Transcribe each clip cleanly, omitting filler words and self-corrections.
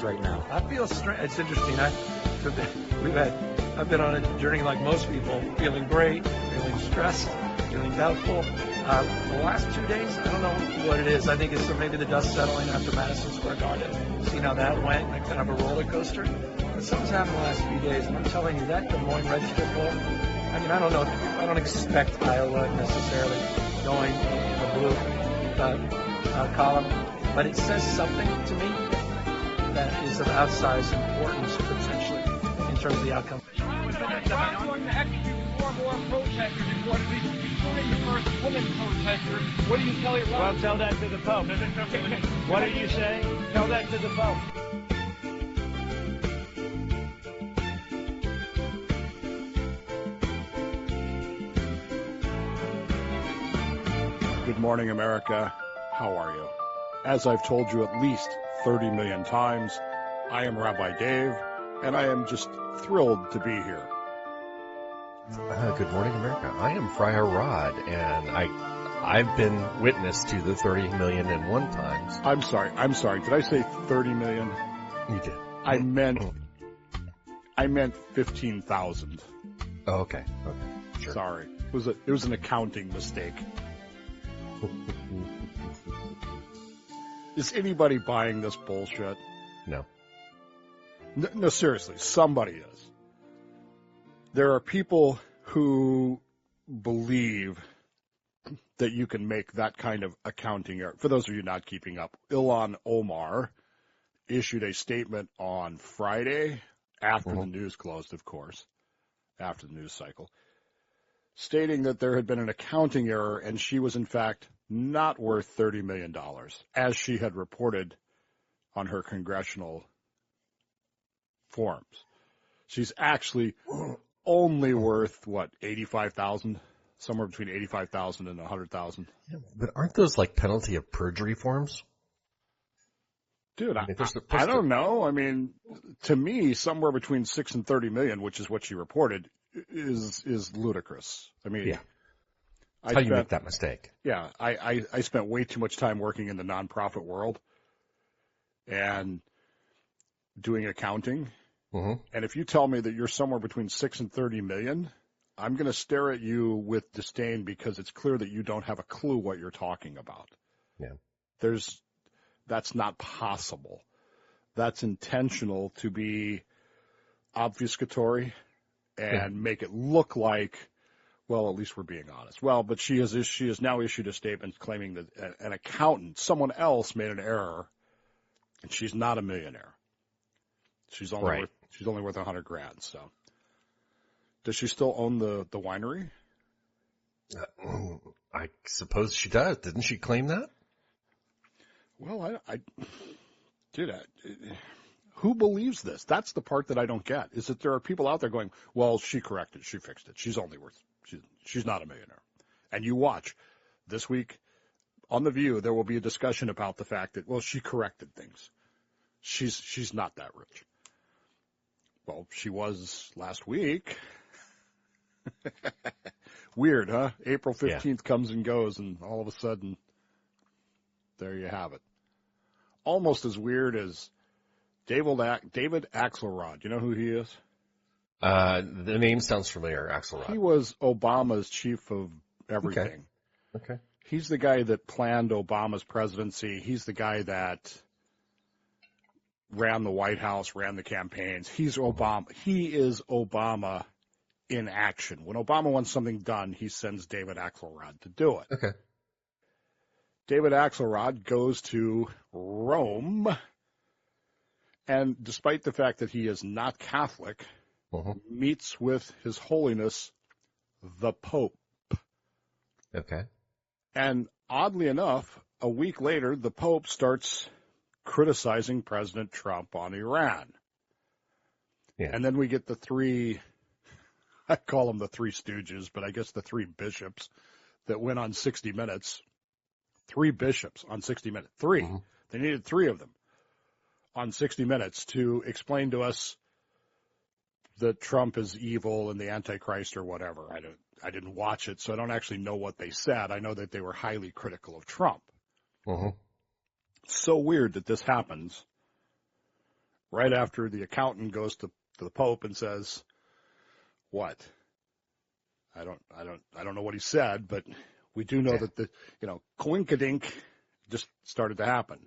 right now? I feel strange. It's interesting. I've been on a journey like most people, feeling great, feeling stressed, feeling doubtful. The last 2 days, I don't know what it is. I think it's maybe the dust settling after Madison Square Garden. Seen how that went, like kind of a roller coaster. But something's happened the last few days, and I'm telling you, that Des Moines register poll, I mean, I don't know. I don't expect Iowa necessarily going in the blue column, but it says something to me that is of outsized importance potentially in terms of the outcome. I'm going to execute 4 more protesters reportedly, including the first woman protester. What do you tell your Well, tell that to the Pope. What are you saying? Tell that to the Pope. Good morning, America. How are you? As I've told you at least 30 million times, I am Rabbi Dave, and I am just thrilled to be here. Good morning, America. I am Friar Rod, and I've been witness to the 30 million and one times. I'm sorry. Did I say 30 million? You did. I meant 15,000. Oh, okay. Sure. Sorry. It was an accounting mistake. Is anybody buying this bullshit? No. No, seriously, somebody is. There are people who believe that you can make that kind of accounting error. For those of you not keeping up, Ilhan Omar issued a statement on Friday, after the news closed, of course, after the news cycle, stating that there had been an accounting error and she was, in fact, not worth $30 million, as she had reported on her congressional forms. She's actually only worth, 85,000? Somewhere between 85,000 and 100,000. Yeah, but aren't those like penalty of perjury forms? Dude, I don't know. I mean, to me, somewhere between 6 and 30 million, which is what she reported, is ludicrous. I mean, yeah. That's how you make that mistake. Yeah, I spent way too much time working in the nonprofit world and doing accounting. Mm-hmm. And if you tell me that you're somewhere between 6 and 30 million, I'm going to stare at you with disdain because it's clear that you don't have a clue what you're talking about. Yeah. That's not possible. That's intentional to be obfuscatory and make it look like, well, at least we're being honest. Well, but she has now issued a statement claiming that an accountant, someone else, made an error, and she's not a millionaire. She's only worth $100,000. So, does she still own the winery? I suppose she does. Didn't she claim that? Well, who believes this? That's the part that I don't get. Is that there are people out there going, well, she corrected, she fixed it. She's not a millionaire. And you watch this week on The View, there will be a discussion about the fact that, well, she corrected things. She's not that rich. Well, she was last week. Weird, huh? April 15th comes and goes, and all of a sudden, there you have it. Almost as weird as David Axelrod. You know who he is? The name sounds familiar, Axelrod. He was Obama's chief of everything. Okay. He's the guy that planned Obama's presidency. He's the guy that ran the White House, ran the campaigns. He's Obama. He is Obama in action. When Obama wants something done, he sends David Axelrod to do it. Okay. David Axelrod goes to Rome, and despite the fact that he is not Catholic, meets with His Holiness the Pope. Okay. And oddly enough, a week later, the Pope starts criticizing President Trump on Iran. Yeah. And then we get the three, I call them the three stooges, but I guess the three bishops that went on 60 Minutes. 3 bishops on 60 Minutes. 3. Mm-hmm. They needed 3 of them on 60 Minutes to explain to us that Trump is evil and the Antichrist or whatever. I didn't watch it, so I don't actually know what they said. I know that they were highly critical of Trump. Mm-hmm. So weird that this happens right after the accountant goes to the Pope and says, "What? I don't know what he said, but we do know that the coinkadink just started to happen."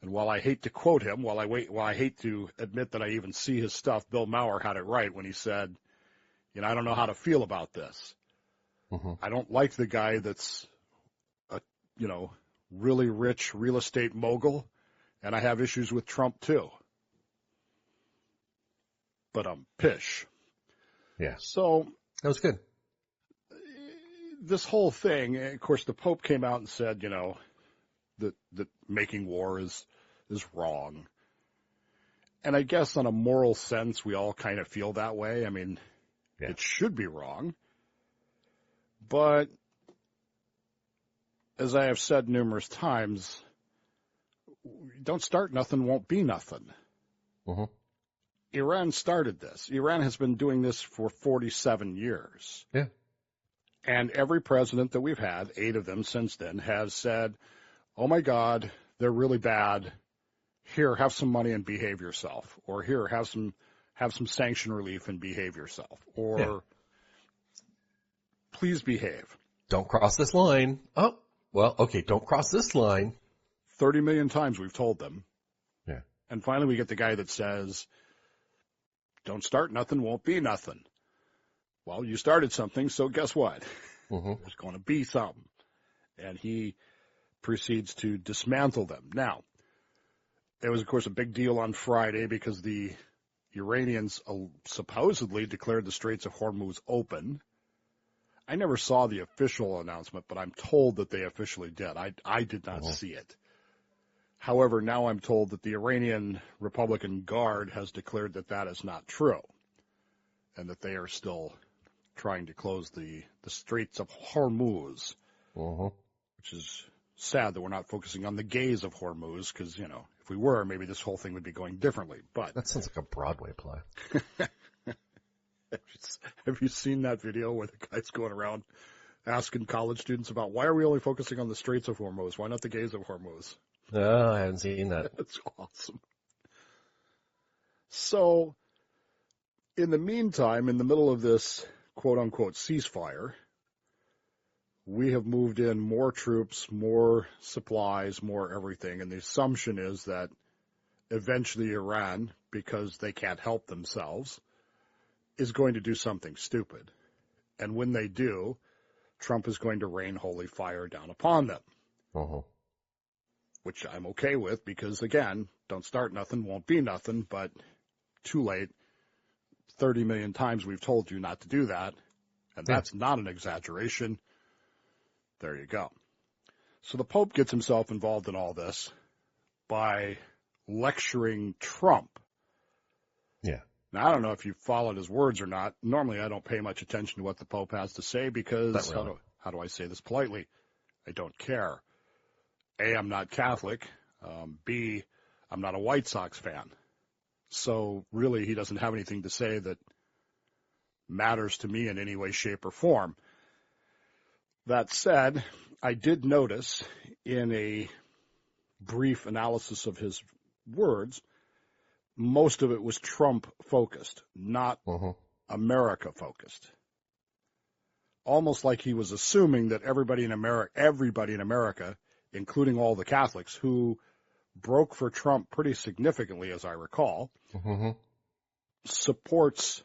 And while I hate to quote him, while I hate to admit that I even see his stuff, Bill Maher had it right when he said, I don't know how to feel about this. I don't like the guy that's a really rich real estate mogul, and I have issues with Trump too. But I'm pish. Yeah. So that was good. This whole thing, of course, the Pope came out and said, that making war is wrong. And I guess in a moral sense, we all kind of feel that way. I mean, It should be wrong. But as I have said numerous times, don't start nothing, won't be nothing. Iran started this. Iran has been doing this for 47 years. Yeah. And every president that we've had, 8 of them since then, has said, oh, my God, they're really bad. Here, have some money and behave yourself. Or here, have some sanction relief and behave yourself. Or please behave. Don't cross this line. Oh, well, okay, don't cross this line. 30 million times we've told them. Yeah. And finally we get the guy that says, don't start nothing, won't be nothing. Well, you started something, so guess what? There's going to be something. And he proceeds to dismantle them. Now, there was, of course, a big deal on Friday because the Iranians supposedly declared the Straits of Hormuz open. I never saw the official announcement, but I'm told that they officially did. I did not see it. However, now I'm told that the Iranian Republican Guard has declared that that is not true and that they are still trying to close the Straits of Hormuz, which is sad that we're not focusing on the gays of Hormuz because, if we were, maybe this whole thing would be going differently. But that sounds like a Broadway play. Have you seen that video where the guy's going around asking college students about why are we only focusing on the Straits of Hormuz? Why not the gays of Hormuz? No, I haven't seen that. That's awesome. So, in the meantime, in the middle of this quote-unquote ceasefire, we have moved in more troops, more supplies, more everything, and the assumption is that eventually Iran, because they can't help themselves, is going to do something stupid. And when they do, Trump is going to rain holy fire down upon them. Which I'm okay with because, again, don't start nothing, won't be nothing, but too late. 30 million times we've told you not to do that, and that's not an exaggeration. There you go. So the Pope gets himself involved in all this by lecturing Trump. Yeah. Now, I don't know if you followed his words or not. Normally, I don't pay much attention to what the Pope has to say because, really. how do I say this politely? I don't care. A, I'm not Catholic. B, I'm not a White Sox fan. So really, he doesn't have anything to say that matters to me in any way, shape, or form. That said, I did notice in a brief analysis of his words, most of it was Trump-focused, not America-focused. Almost like he was assuming that everybody in America, including all the Catholics, who broke for Trump pretty significantly, as I recall, supports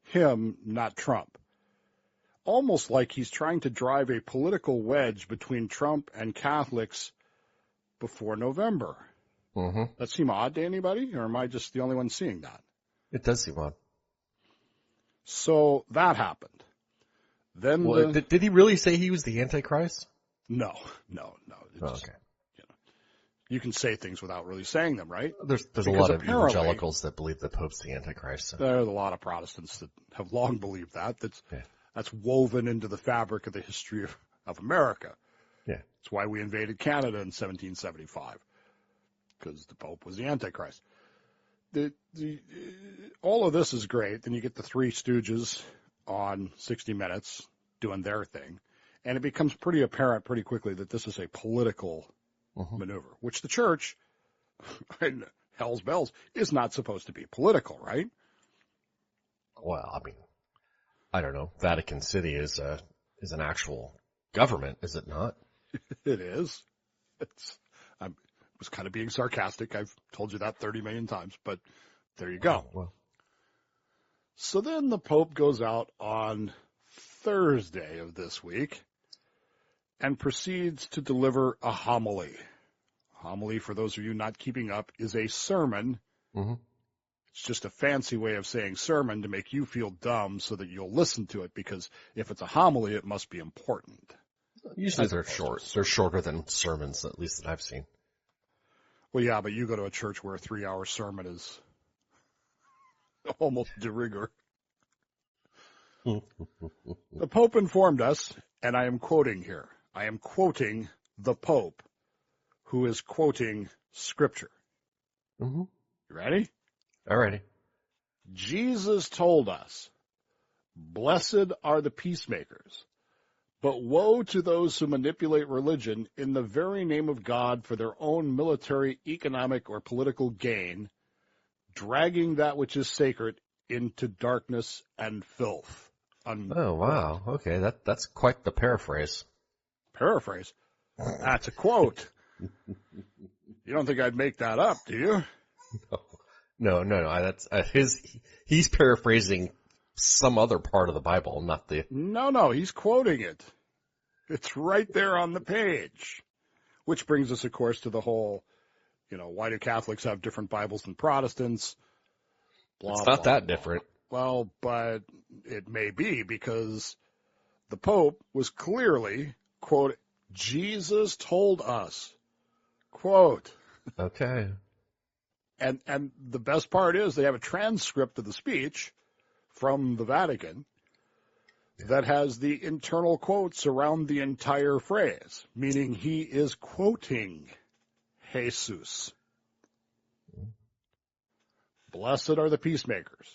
him, not Trump. Almost like he's trying to drive a political wedge between Trump and Catholics before November. That seem odd to anybody, or am I just the only one seeing that? It does seem odd. So that happened. Then did he really say he was the Antichrist? No. Okay. You can say things without really saying them, right? There's a lot of evangelicals that believe the Pope's the Antichrist. So. There's a lot of Protestants that have long believed that. That's woven into the fabric of the history of America. Yeah. That's why we invaded Canada in 1775, because the Pope was the Antichrist. All of this is great. Then you get the Three Stooges on 60 Minutes doing their thing, and it becomes pretty apparent pretty quickly that this is a political maneuver, which the church hell's bells is not supposed to be political, right? Well, I mean, I don't know. Vatican City is an actual government, is it not? It is. I was kind of being sarcastic. I've told you that 30 million times, but there you go. Oh, well. So then the Pope goes out on Thursday of this week and proceeds to deliver a homily. Homily, for those of you not keeping up, is a sermon. Mm-hmm. It's just a fancy way of saying sermon to make you feel dumb so that you'll listen to it, because if it's a homily, it must be important. Usually they're short. They're shorter than sermons, at least that I've seen. Well, yeah, but you go to a church where a 3-hour sermon is almost de rigueur. The Pope informed us, and I am quoting here. I am quoting the Pope, who is quoting Scripture. Mm-hmm. You ready? All righty. Jesus told us, "Blessed are the peacemakers, but woe to those who manipulate religion in the very name of God for their own military, economic, or political gain, dragging that which is sacred into darkness and filth." Oh, wow. Okay, that's quite the paraphrase. Paraphrase? That's a quote. You don't think I'd make that up, do you? No. That's he's paraphrasing some other part of the Bible, not the... No, he's quoting it. It's right there on the page. Which brings us, of course, to the whole, why do Catholics have different Bibles than Protestants? Blah, It's not blah, that blah. different. Well, but it may be, because the Pope was clearly, quote, Jesus told us, quote. Okay. And the best part is they have a transcript of the speech from the Vatican that has the internal quotes around the entire phrase, meaning he is quoting Jesus. Blessed are the peacemakers.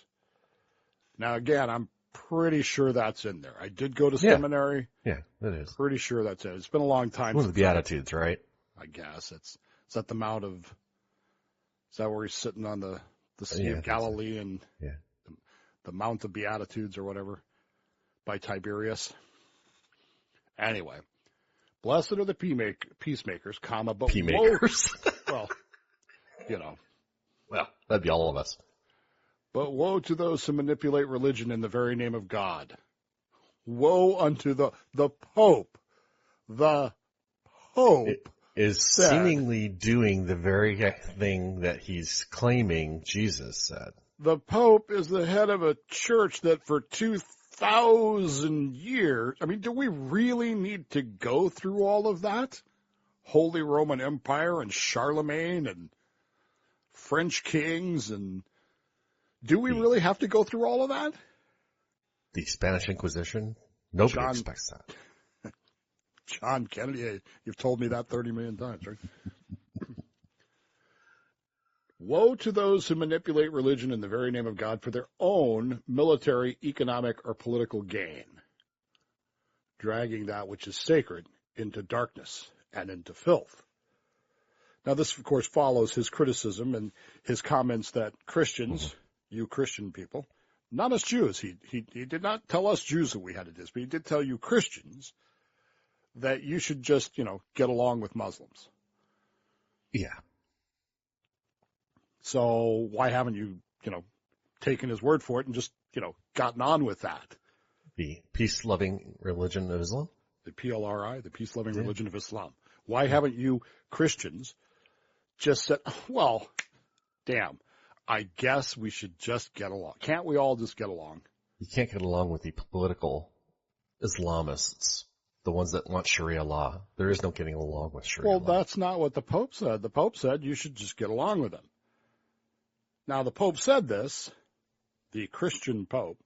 Now, again, I'm pretty sure that's in there. I did go to seminary. Yeah, it is. Pretty sure that's it. It's been a long time. One of the Beatitudes, right? I guess. Is that the Mount of, is that where he's sitting on the Sea of Galilee and the Mount of Beatitudes or whatever by Tiberius? Anyway, blessed are the peacemakers, comma, but Peacemakers. Well, Well, that'd be all of us. But woe to those who manipulate religion in the very name of God. Woe unto the Pope. The Pope is seemingly doing the very thing that he's claiming Jesus said. The Pope is the head of a church that for 2,000 years, do we really need to go through all of that? Holy Roman Empire and Charlemagne and French kings, and do we really have to go through all of that? The Spanish Inquisition? Nobody expects that. John Kennedy, you've told me that 30 million times, right? Woe to those who manipulate religion in the very name of God for their own military, economic, or political gain, dragging that which is sacred into darkness and into filth. Now, this, of course, follows his criticism and his comments that Christians, you Christian people, not us Jews, he did not tell us Jews that we had to do this, but he did tell you Christians that you should just, get along with Muslims. Yeah. So why haven't you, taken his word for it and just, gotten on with that? The peace-loving religion of Islam? The PLRI, the peace-loving religion of Islam. Why haven't you Christians just said, well, damn, I guess we should just get along. Can't we all just get along? You can't get along with the political Islamists, the ones that want Sharia law. There is no getting along with Sharia law. Well, that's not what the Pope said. The Pope said you should just get along with them. Now, the Pope said this, the Christian Pope,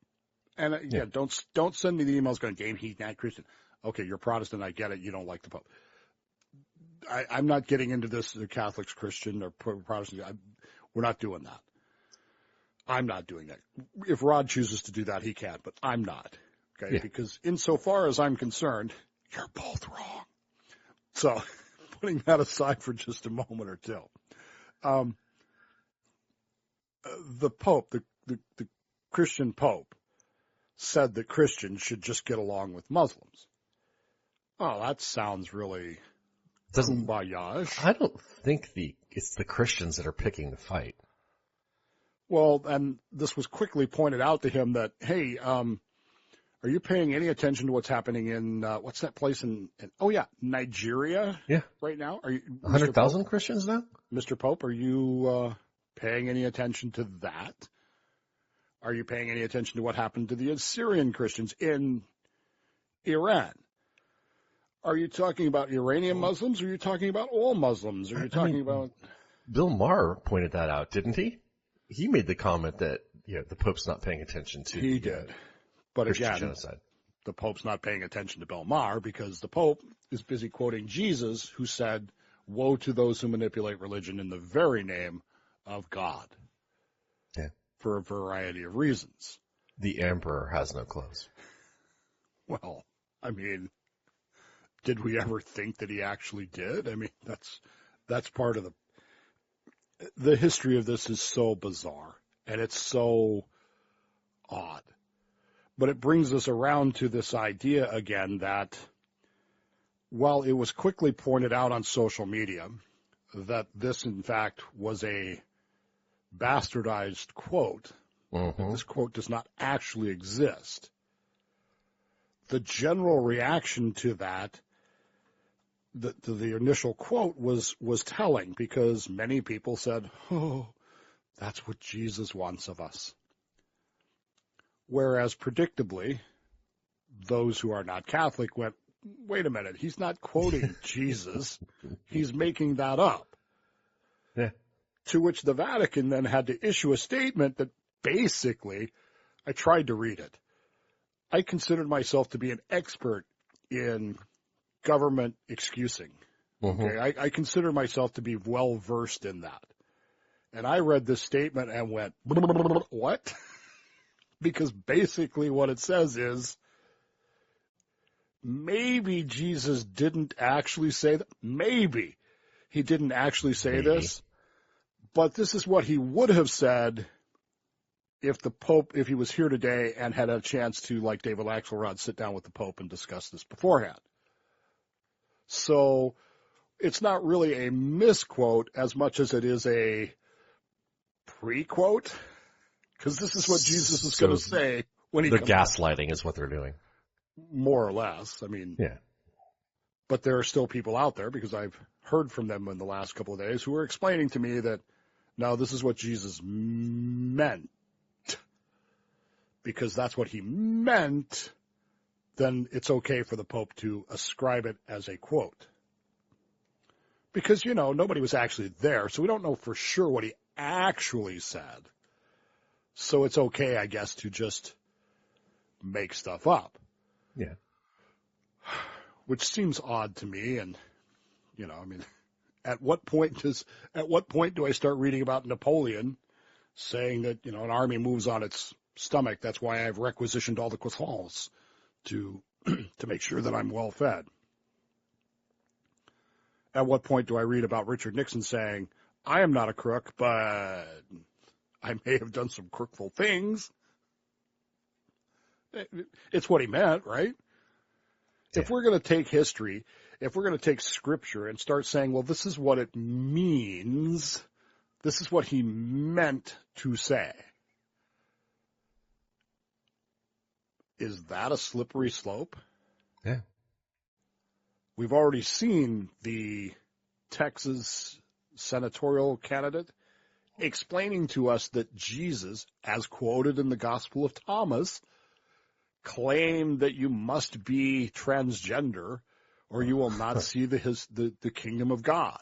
and don't send me the emails going, Dave, he's not Christian. Okay, you're Protestant, I get it, you don't like the Pope. I'm not getting into this, the Catholics, Christian, or Protestant. We're not doing that. I'm not doing that. If Rod chooses to do that, he can, but I'm not. Okay, because insofar as I'm concerned, you're both wrong. So, putting that aside for just a moment or two. the Pope, the Christian Pope, said that Christians should just get along with Muslims. Oh, that sounds really kumbaya-ish. I don't think it's the Christians that are picking the fight. Well, and this was quickly pointed out to him that, hey, are you paying any attention to what's happening in, what's that place Nigeria? Yeah. Right now? Are you 100,000 Christians now? Mr. Pope, are you paying any attention to that? Are you paying any attention to what happened to the Assyrian Christians in Iran? Are you talking about Iranian Muslims, or are you talking about all Muslims? Are you talking about... Bill Maher pointed that out, didn't he? He made the comment that the Pope's not paying attention to He did. But Christian again, genocide. The Pope's not paying attention to Bill Maher because the Pope is busy quoting Jesus, who said, "Woe to those who manipulate religion in the very name of God." Yeah. For a variety of reasons. The emperor has no clothes. Well, I mean, did we ever think that he actually did? I mean, that's part of the history of this is so bizarre, and it's so odd. But it brings us around to this idea again that while it was quickly pointed out on social media that this, in fact, was a bastardized quote, that this quote does not actually exist, the general reaction to that, the initial quote was telling, because many people said, "Oh, that's what Jesus wants of us." Whereas, predictably, those who are not Catholic went, "Wait a minute, he's not quoting Jesus, he's making that up." Yeah. To which the Vatican then had to issue a statement that basically, I tried to read it. I considered myself to be an expert in government excusing. Okay, I consider myself to be well versed in that. And I read this statement and went, "What?" Because basically what it says is, maybe Jesus didn't actually say that. Maybe he didn't actually say this, but this is what he would have said if the Pope, if he was here today and had a chance to, like David Axelrod, sit down with the Pope and discuss this beforehand. So it's not really a misquote as much as it is a pre-quote. Because this is what Jesus is going to say when he comes gaslighting is what they're doing. More or less. I mean, yeah. But there are still people out there, because I've heard from them in the last couple of days, who are explaining to me that, no, this is what Jesus meant. Because that's what he meant, then it's okay for the Pope to ascribe it as a quote. Because, nobody was actually there, so we don't know for sure what he actually said. So it's okay, I guess, to just make stuff up. Yeah. Which seems odd to me. And, at what point do I start reading about Napoleon saying that, an army moves on its stomach? That's why I've requisitioned all the croissants to make sure that I'm well fed. At what point do I read about Richard Nixon saying, "I am not a crook, but I may have done some crookful things"? It's what he meant, right? Yeah. If we're going to take history, if we're going to take scripture and start saying, well, this is what it means, this is what he meant to say, is that a slippery slope? Yeah. We've already seen the Texas senatorial candidate explaining to us that Jesus, as quoted in the Gospel of Thomas, claimed that you must be transgender or you will not see the kingdom of God.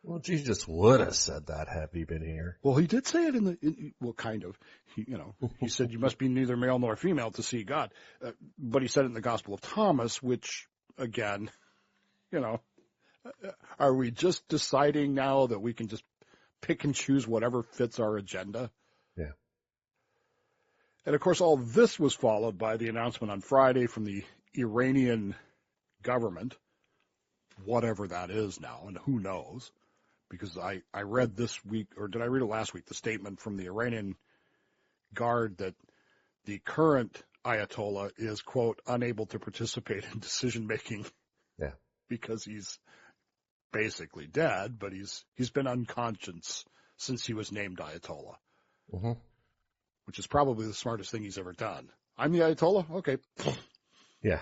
Well, Jesus would have said that had he been here. Well, he did say it well, kind of. He said you must be neither male nor female to see God. But he said it in the Gospel of Thomas, which, again, are we just deciding now that we can just pick and choose whatever fits our agenda? Yeah. And, of course, all this was followed by the announcement on Friday from the Iranian government, whatever that is now, and who knows, because I read this week, or did I read it last week, the statement from the Iranian Guard that the current Ayatollah is, quote, unable to participate in decision-making because he's basically dead, but he's been unconscious since he was named Ayatollah, which is probably the smartest thing he's ever done. I'm the Ayatollah? Okay. Yeah.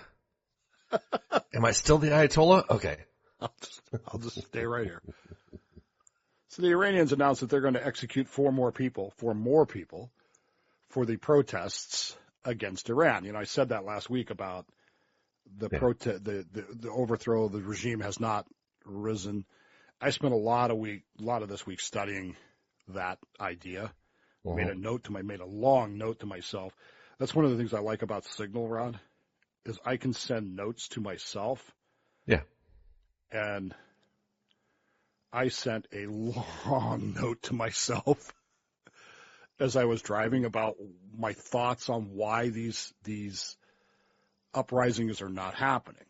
Am I still the Ayatollah? Okay. I'll just stay right here. So the Iranians announced that they're going to execute four more people for the protests against Iran. You know, I said that last week about the overthrow of the regime has not risen. I spent a lot of this week studying that idea. Made a long note to myself. That's one of the things I like about Signal, Rod, is I can send notes to myself. Yeah. And I sent a long note to myself as I was driving about my thoughts on why these uprisings are not happening.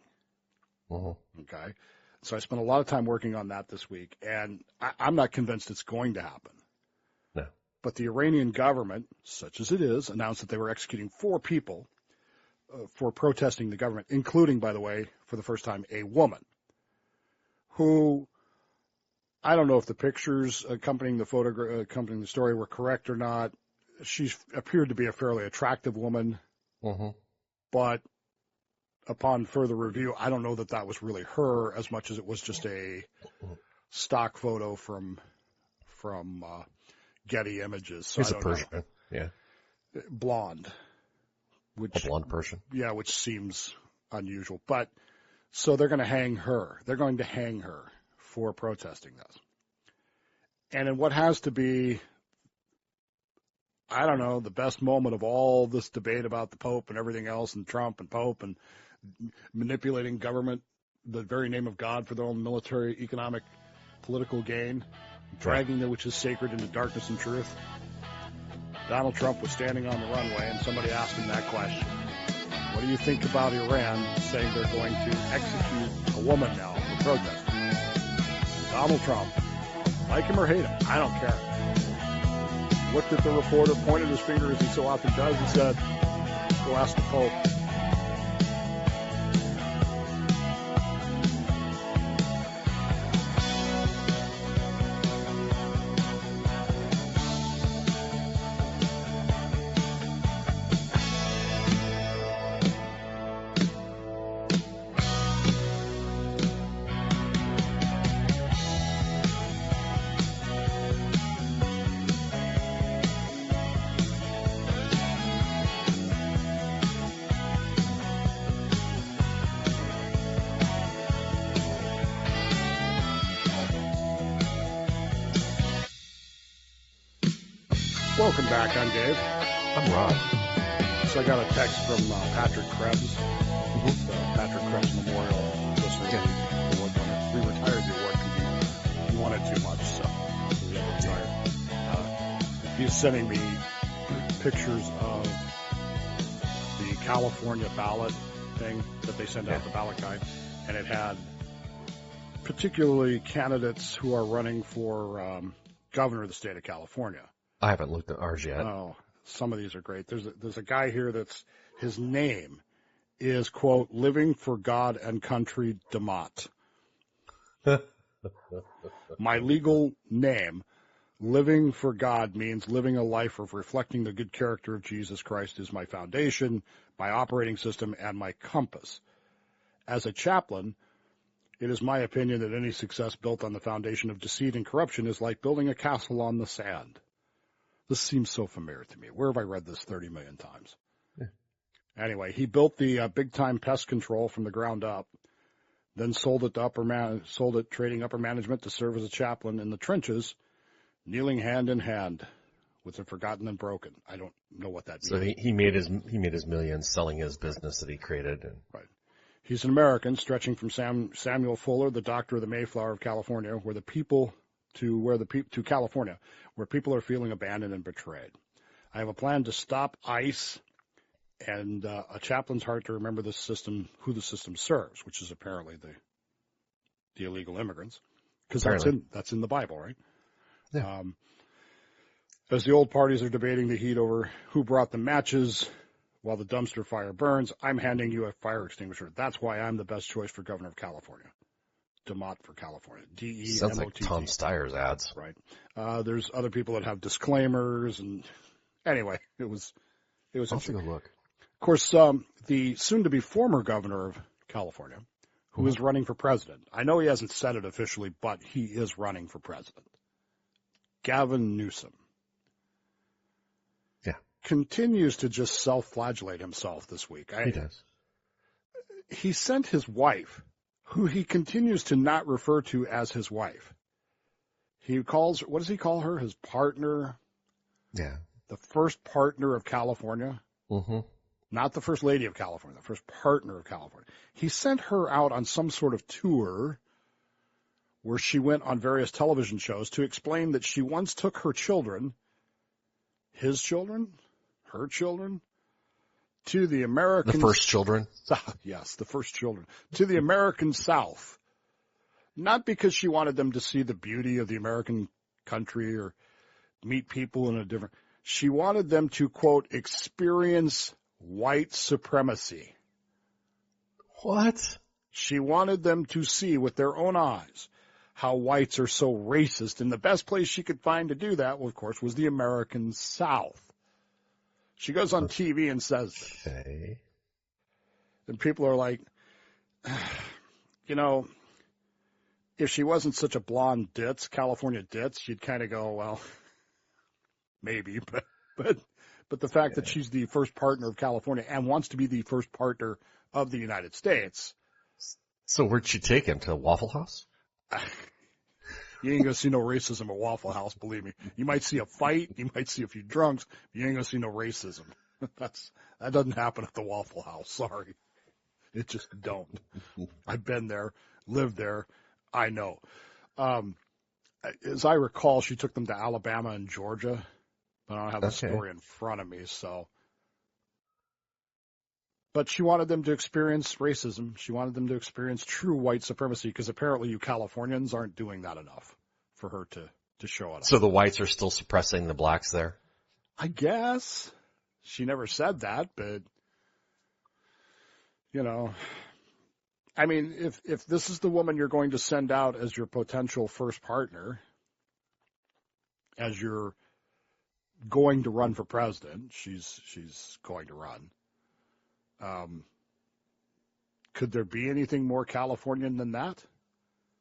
Okay? So I spent a lot of time working on that this week, and I'm not convinced it's going to happen. No. But the Iranian government, such as it is, announced that they were executing four people for protesting the government, including, by the way, for the first time, a woman who, I don't know if the pictures accompanying the story were correct or not. She appeared to be a fairly attractive woman, but upon further review, I don't know that that was really her as much as it was just a stock photo from Getty Images. So He's a Persian, blonde. A blonde Persian. Yeah, which seems unusual. But so they're going to hang her. They're going to hang her for protesting this. And in what has to be, I don't know, the best moment of all this debate about the Pope and everything else, and Trump and Pope and manipulating government, the very name of God, for their own military, economic, political gain, dragging that which is sacred into darkness and truth. Donald Trump was standing on the runway, and somebody asked him that question. What do you think about Iran saying they're going to execute a woman now for protesting? Donald Trump, like him or hate him, I don't care, looked at the reporter, pointed his finger as he so often does, and said, go ask the Pope. Welcome back. I'm Dave. I'm Rod. So I got a text from Patrick Krebs, Patrick Krebs Memorial Award winner. We retired the award because he wanted too much, so we had to retire. He's sending me pictures of the California ballot thing that they send out, the ballot guide, and it had particularly candidates who are running for governor of the state of California. I haven't looked at ours yet. Oh, some of these are great. There's a guy here that's, his name is, quote, Living for God and Country Demott. My legal name, Living for God, means living a life of reflecting the good character of Jesus Christ is my foundation, my operating system, and my compass. As a chaplain, it is my opinion that any success built on the foundation of deceit and corruption is like building a castle on the sand. This seems so familiar to me. Where have I read this 30 million times? Yeah. Anyway, he built the big-time pest control from the ground up, then sold it trading upper management to serve as a chaplain in the trenches, kneeling hand in hand with the forgotten and broken. I don't know what that means. So he made his millions selling his business that he created. Right. He's an American, stretching from Samuel Fuller, the doctor of the Mayflower of California, to California, where people are feeling abandoned and betrayed. I have a plan to stop ICE and a chaplain's heart to remember the system, who the system serves, which is apparently the illegal immigrants. because that's in the Bible, right? Yeah. As the old parties are debating the heat over who brought the matches while the dumpster fire burns, I'm handing you a fire extinguisher. That's why I'm the best choice for governor of California. DeMott for California. D-E-M-O-T-T. Sounds like Tom Steyer's ads. Right. There's other people that have disclaimers, and anyway, it was I'll take a look. Of course, the soon-to-be former governor of California, who is running for president. I know he hasn't said it officially, but he is running for president. Gavin Newsom. Yeah. Continues to just self-flagellate himself this week. He does. He sent his wife, who he continues to not refer to as his wife. He calls, what does he call her? His partner? Yeah. The first partner of California? Mm-hmm. Not the first lady of California, the first partner of California. He sent her out on some sort of tour where she went on various television shows to explain that she once took her children, his children, her children, to the American... The first children? Yes, the first children. To the American South. Not because she wanted them to see the beauty of the American country or meet people in a different... She wanted them to, quote, experience white supremacy. What? She wanted them to see with their own eyes how whites are so racist. And the best place she could find to do that, well, of course, was the American South. She goes on TV and says this. Okay. And people are like, you know, if she wasn't such a blonde ditz, California ditz, you'd kind of go, well, maybe. But the fact that she's the first partner of California and wants to be the first partner of the United States. So where'd she take him? To Waffle House? You ain't going to see no racism at Waffle House, believe me. You might see a fight. You might see a few drunks. You ain't going to see no racism. That doesn't happen at the Waffle House. Sorry. It just don't. I've been there, lived there. I know. As I recall, she took them to Alabama and Georgia. But I don't have the story in front of me, so. But she wanted them to experience racism. She wanted them to experience true white supremacy because apparently you Californians aren't doing that enough for her to show it. So the whites are still suppressing the blacks there? I guess. She never said that, but, you know. I mean, if this is the woman you're going to send out as your potential first partner, as your going to run for president. She's going to run. Could there be anything more Californian than that?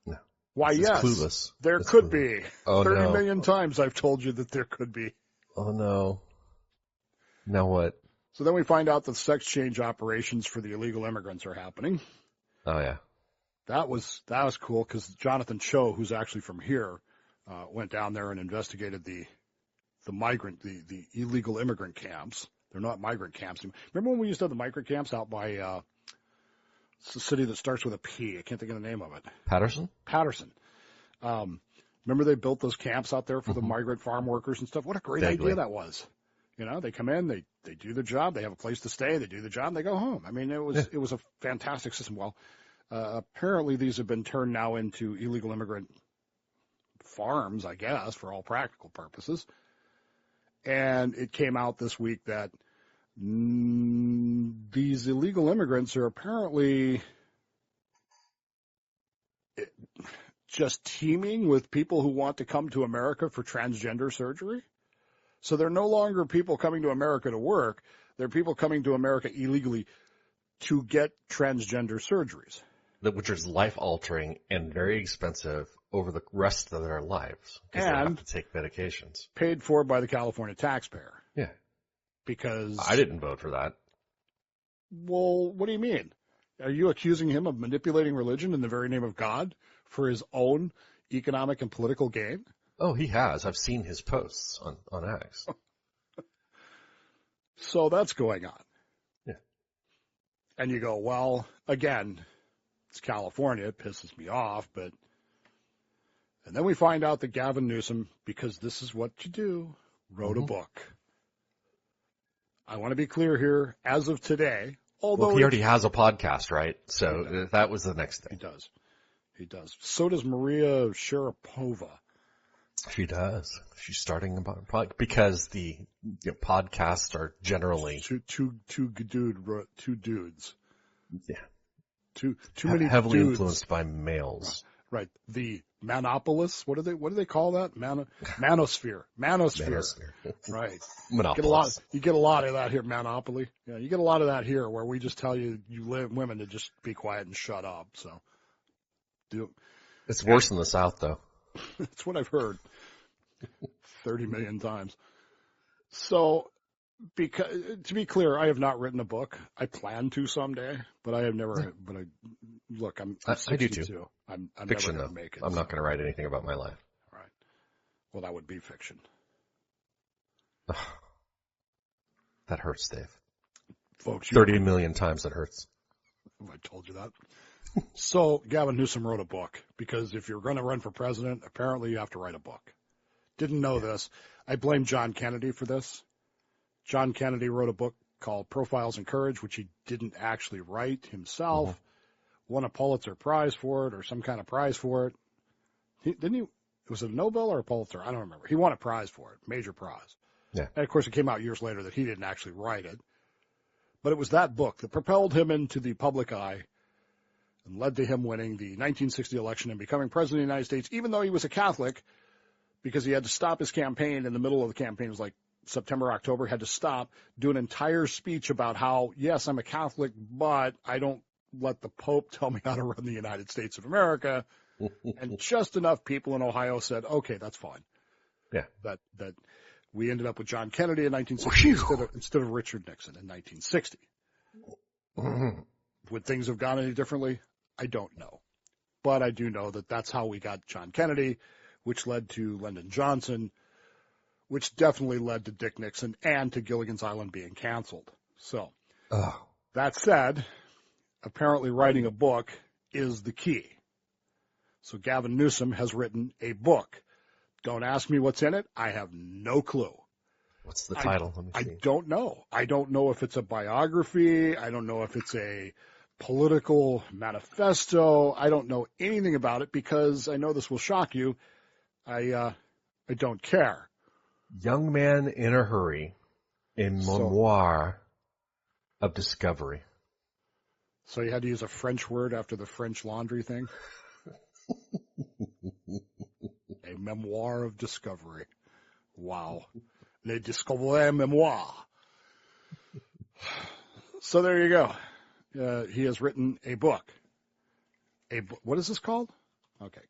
No. Why, yes. Clueless. There could be. Oh, 30 million times I've told you that there could be. Oh, no. Now what? So then we find out that sex change operations for the illegal immigrants are happening. Oh, yeah. That was cool because Jonathan Cho, who's actually from here, went down there and investigated the illegal immigrant camps. They're not migrant camps. Remember when we used to have the migrant camps out by it's a city that starts with a P. I can't think of the name of it. Patterson. Remember they built those camps out there for the migrant farm workers and stuff? What a great idea that was. You know, they come in, they do their job, they have a place to stay, they do the job, and they go home. I mean, it was a fantastic system. Well, apparently these have been turned now into illegal immigrant farms, I guess, for all practical purposes. And it came out this week that these illegal immigrants are apparently just teeming with people who want to come to America for transgender surgery. So they're no longer people coming to America to work. They're people coming to America illegally to get transgender surgeries. Which is life-altering and very expensive over the rest of their lives. Because they have to take medications. Paid for by the California taxpayer. Yeah. Because I didn't vote for that. Well, what do you mean? Are you accusing him of manipulating religion in the very name of God for his own economic and political gain? Oh, he has. I've seen his posts on X. So that's going on. Yeah. And you go, well, again, it's California. It pisses me off, but... And then we find out that Gavin Newsom, because this is what you do, wrote a book. I want to be clear here, as of today, although... Well, he already has a podcast, right? So that was the next thing. He does. So does Maria Sharapova. She does. She's starting a podcast because the podcasts are generally two dudes. Yeah. Too many heavily dudes. Influenced by males. Right. The Manopolis. What do they call that? Manosphere. Right. Monopolis. You get a lot of that here, Monopoly. Yeah, you get a lot of that here where we just tell you women to just be quiet and shut up. So it's worse in the South though. That's what I've heard 30 million times. So, to be clear, I have not written a book. I plan to someday, but I have never. But I'm 62. I do too. I'm fiction, never though. going to make it. I'm not going to write anything about my life. All right. Well, that would be fiction. That hurts, Dave. Folks, 30 million times that hurts. I told you that. So, Gavin Newsom wrote a book because if you're going to run for president, apparently you have to write a book. Didn't know this. I blame John Kennedy for this. John Kennedy wrote a book called Profiles in Courage, which he didn't actually write himself. Mm-hmm. Won a Pulitzer Prize for it or some kind of prize for it. Was it a Nobel or a Pulitzer? I don't remember. He won a prize for it, major prize. Yeah. And, of course, it came out years later that he didn't actually write it. But it was that book that propelled him into the public eye and led to him winning the 1960 election and becoming president of the United States, even though he was a Catholic, because he had to stop his campaign in the middle of the campaign. It was like September, October, had to stop, do an entire speech about how, yes, I'm a Catholic, but I don't let the Pope tell me how to run the United States of America. And just enough people in Ohio said, okay, that's fine. Yeah. That we ended up with John Kennedy in 1960 instead of Richard Nixon in 1960. Would things have gone any differently? I don't know. But I do know that that's how we got John Kennedy, which led to Lyndon Johnson, which definitely led to Dick Nixon and to Gilligan's Island being canceled. So, That said, apparently writing a book is the key. So Gavin Newsom has written a book. Don't ask me what's in it. I have no clue. What's the title? I don't know. I don't know if it's a biography. I don't know if it's a political manifesto. I don't know anything about it because I know this will shock you. I don't care. Young Man in a Hurry, a memoir of discovery. So you had to use a French word after the French laundry thing? A memoir of discovery. Wow. Les discoveries memoir. So there you go. He has written a book. What is this called? Okay,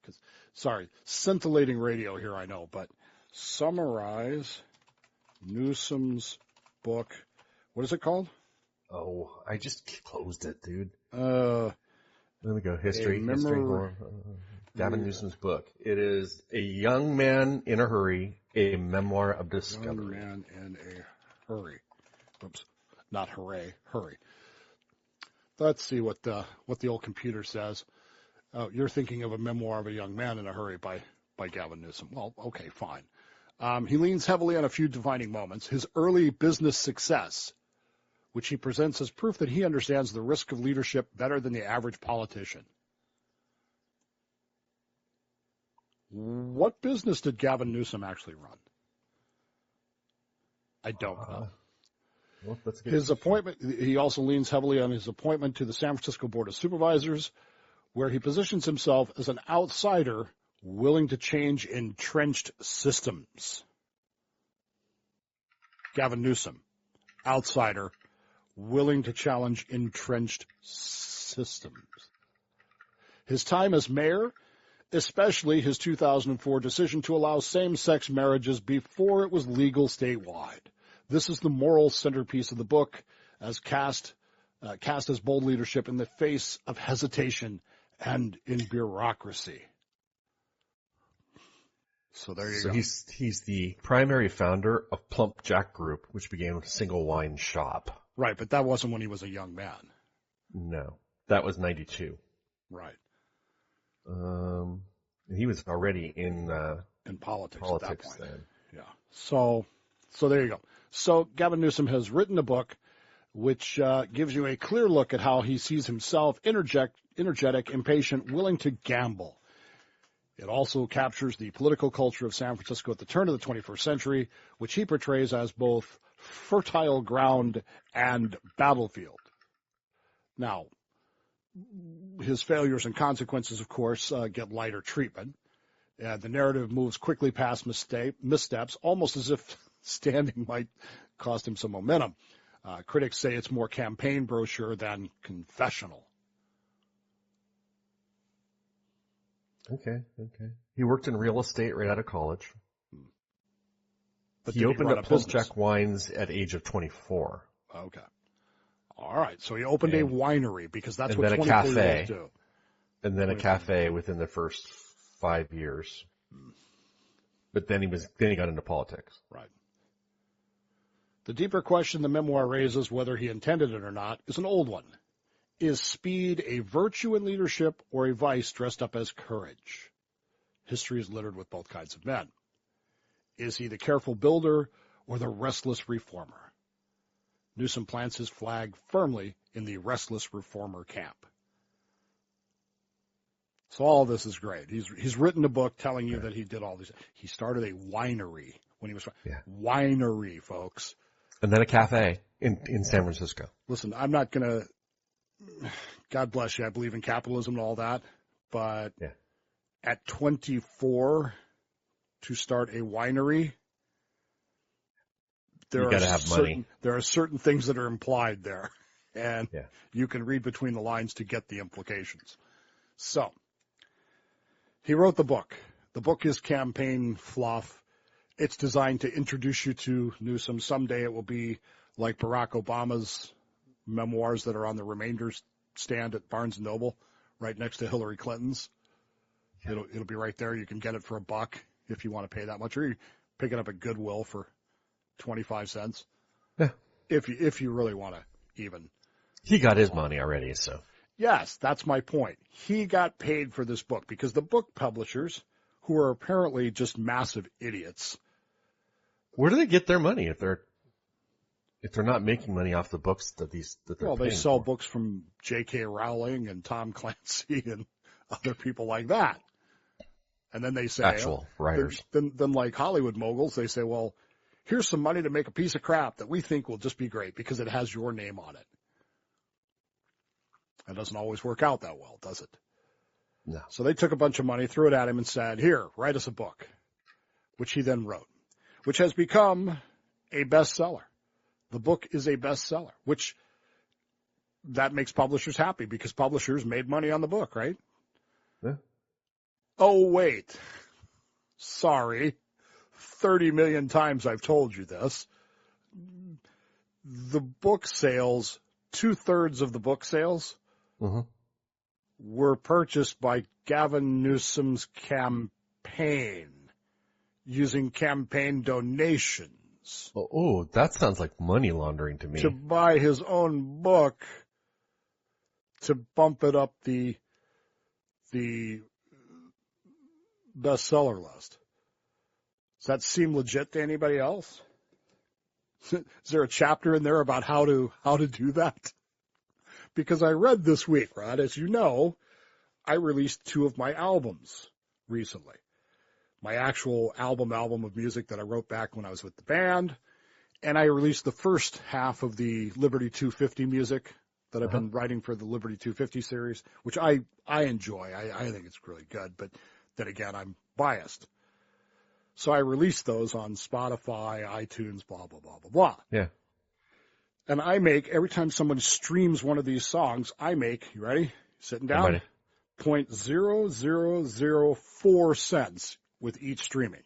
scintillating radio here, I know, but summarize Newsom's book. What is it called? Oh, I just closed it, dude. Let me go. History. Gavin Newsom's book. It is A Young Man in a Hurry, a memoir of discovery. Young Man in a Hurry. Oops, not hooray, hurry. Let's see what the old computer says. You're thinking of a memoir of a young man in a hurry by Gavin Newsom. Well, okay, fine. He leans heavily on a few defining moments. His early business success, which he presents as proof that he understands the risk of leadership better than the average politician. What business did Gavin Newsom actually run? I don't know. Well, his appointment, he also leans heavily on his appointment to the San Francisco Board of Supervisors, where he positions himself as an outsider willing to change entrenched systems. Gavin Newsom, outsider, willing to challenge entrenched systems. His time as mayor, especially his 2004 decision to allow same-sex marriages before it was legal statewide. This is the moral centerpiece of the book, as cast as bold leadership in the face of hesitation and in bureaucracy. So there you go. He's the primary founder of Plump Jack Group, which began with a single wine shop. Right, but that wasn't when he was a young man. No, that was 92. Right. He was already in politics at that point. Then. Yeah. So there you go. So Gavin Newsom has written a book which gives you a clear look at how he sees himself energetic, impatient, willing to gamble. It also captures the political culture of San Francisco at the turn of the 21st century, which he portrays as both fertile ground and battlefield. Now, his failures and consequences, of course, get lighter treatment. The narrative moves quickly past missteps, almost as if standing might cost him some momentum. Critics say it's more campaign brochure than confessional. Okay. He worked in real estate right out of college. But he opened up Pulsjack Wines at age of 24. Okay. All right. So he opened a winery because that's what 24-year-olds do. And then a cafe within the first 5 years. But then he got into politics. Right. The deeper question the memoir raises, whether he intended it or not, is an old one. Is speed a virtue in leadership or a vice dressed up as courage? History is littered with both kinds of men. Is he the careful builder or the restless reformer? Newsom plants his flag firmly in the restless reformer camp. So all this is great. He's written a book telling you that he did all these. He started a winery when he was winery, folks. And then a cafe in San Francisco. Listen, I'm not going to. God bless you. I believe in capitalism and all that, but at 24 to start a winery, you got to have money. There are certain things that are implied there, and you can read between the lines to get the implications. So, he wrote the book. The book is campaign fluff. It's designed to introduce you to Newsom. Someday it will be like Barack Obama's memoirs that are on the remainder stand at Barnes & Noble, right next to Hillary Clinton's. It'll be right there. You can get it for $1 if you want to pay that much, or you pick it up at Goodwill for 25 cents. Yeah. If you really want to even. He got his money already, so. Yes, that's my point. He got paid for this book because the book publishers, who are apparently just massive idiots. Where do they get their money if they're not making money off the books that they're they sell books from J.K. Rowling and Tom Clancy and other people like that. And then they say, actual writers. Then like Hollywood moguls, they say, well, here's some money to make a piece of crap that we think will just be great because it has your name on it. It doesn't always work out that well, does it? No. So they took a bunch of money, threw it at him, and said, here, write us a book, which he then wrote, which has become a bestseller. The book is a bestseller, which that makes publishers happy because publishers made money on the book, right? Yeah. Oh, wait. Sorry. 30 million times I've told you this. The book sales, 2/3 of the book sales were purchased by Gavin Newsom's campaign using campaign donations. Oh, that sounds like money laundering to me. To buy his own book to bump it up the bestseller list. Does that seem legit to anybody else? Is there a chapter in there about how to do that? Because I read this week, Rod, as you know, I released 2 of my albums recently. My actual album of music that I wrote back when I was with the band, and I released the first half of the Liberty 250 music that I've been writing for the Liberty 250 series, which I enjoy. I think it's really good, but then again, I'm biased. So I released those on Spotify, iTunes, blah, blah, blah, blah, blah. Yeah. And I make, every time someone streams one of these songs, I make, you ready? Sitting down? I'm ready. 0.0004 cents with each streaming.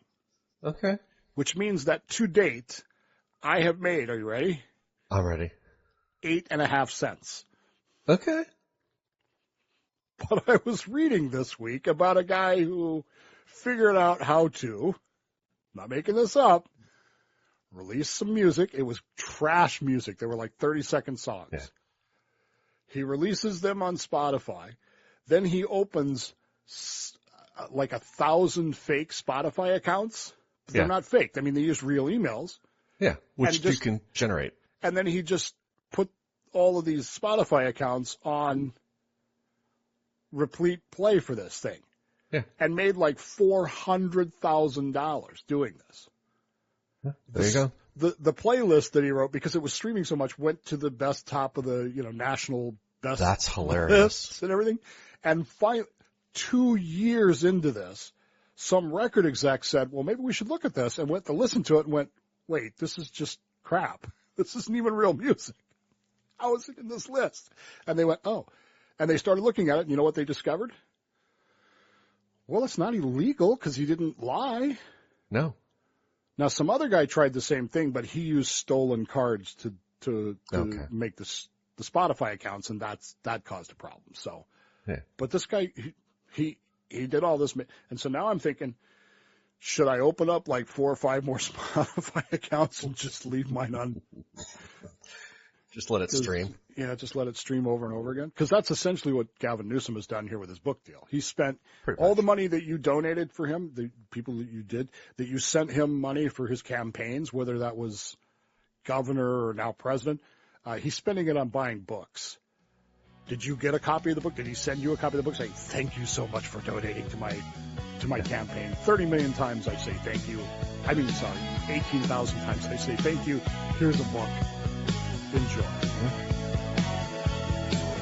Okay. Which means that to date, I have made, are you ready? I'm ready. 8.5 cents. Okay. But I was reading this week about a guy who figured out how to, not making this up, release some music. It was trash music. They were like 30-second songs. Yeah. He releases them on Spotify. Then he opens like 1,000 fake Spotify accounts. They're not fake. I mean, they use real emails. Yeah, which you can generate. And then he just put all of these Spotify accounts on replete play for this thing. Yeah. And made like $400,000 doing this. Yeah, there you go. The playlist that he wrote, because it was streaming so much, went to the best top of the, national best. That's hilarious. And everything. And finally, 2 years into this, some record exec said, well, maybe we should look at this, and went to listen to it and went, wait, this is just crap. This isn't even real music. How is it in this list? And they went, oh. And they started looking at it, and you know what they discovered? Well, it's not illegal because he didn't lie. No. Now, some other guy tried the same thing, but he used stolen cards to make the Spotify accounts, and that caused a problem. So, yeah. But this guy, he did all this, and so now I'm thinking, should I open up like 4 or 5 more Spotify accounts and just leave mine on? Just let it stream. Yeah, just let it stream over and over again. Because that's essentially what Gavin Newsom has done here with his book deal. He spent all the money that you donated for him, the people that you sent him money for his campaigns, whether that was governor or now president, he's spending it on buying books. Did you get a copy of the book? Did he send you a copy of the book saying, thank you so much for donating to my campaign? 30 million times I say thank you. 18,000 times I say thank you. Here's a book. Enjoy.